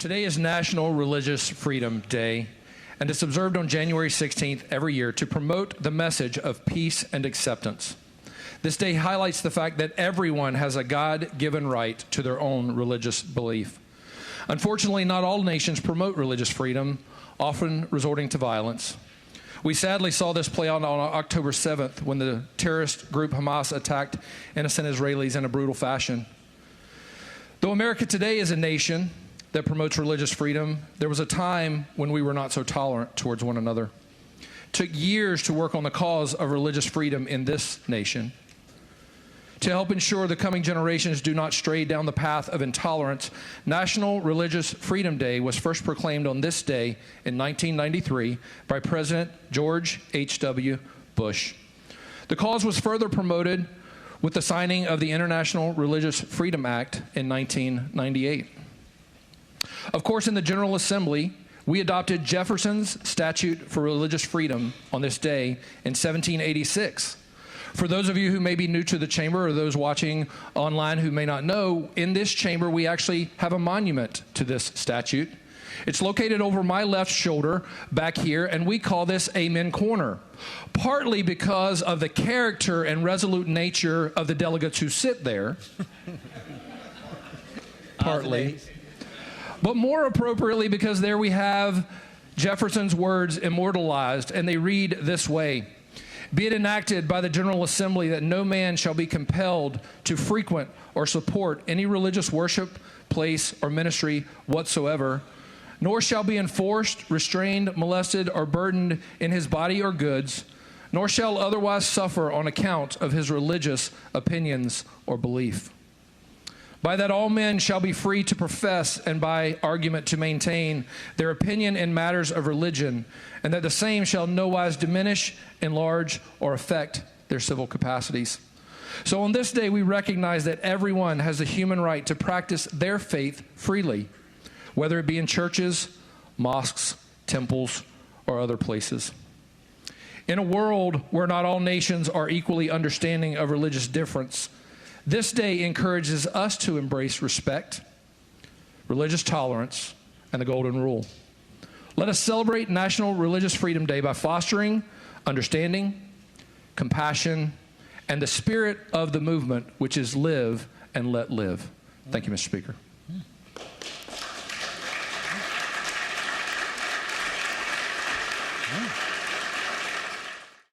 Today is National Religious Freedom Day, and it's observed on January 16th every year to promote the message of peace and acceptance. This day highlights the fact that everyone has a God-given right to their own religious belief. Unfortunately, not all nations promote religious freedom, often resorting to violence. We sadly saw this play out on October 7th when the terrorist group Hamas attacked innocent Israelis in a brutal fashion. Though America today is a nation that promotes religious freedom, there was a time when we were not so tolerant towards one another. It took years to work on the cause of religious freedom in this nation. To help ensure the coming generations do not stray down the path of intolerance, National Religious Freedom Day was first proclaimed on this day in 1993 by President George H.W. Bush. The cause was further promoted with the signing of the International Religious Freedom Act in 1998. Of course, in the General Assembly, we adopted Jefferson's Statute for Religious Freedom on this day in 1786. For those of you who may be new to the chamber or those watching online who may not know, in this chamber we actually have a monument to this statute. It's located over my left shoulder back here, and we call this Amen Corner, partly because of the character and resolute nature of the delegates who sit there, partly, but more appropriately because there we have Jefferson's words immortalized, and they read this way: "Be it enacted by the General Assembly that no man shall be compelled to frequent or support any religious worship, place, or ministry whatsoever, nor shall be enforced, restrained, molested, or burdened in his body or goods, nor shall otherwise suffer on account of his religious opinions or belief. By that all men shall be free to profess and by argument to maintain their opinion in matters of religion, and that the same shall nowise diminish, enlarge, or affect their civil capacities." So on this day, we recognize that everyone has the human right to practice their faith freely, whether it be in churches, mosques, temples, or other places. In a world where not all nations are equally understanding of religious difference, this day encourages us to embrace respect, religious tolerance, and the Golden Rule. Let us celebrate National Religious Freedom Day by fostering understanding, compassion, and the spirit of the movement, which is live and let live. Thank you, Mr. Speaker.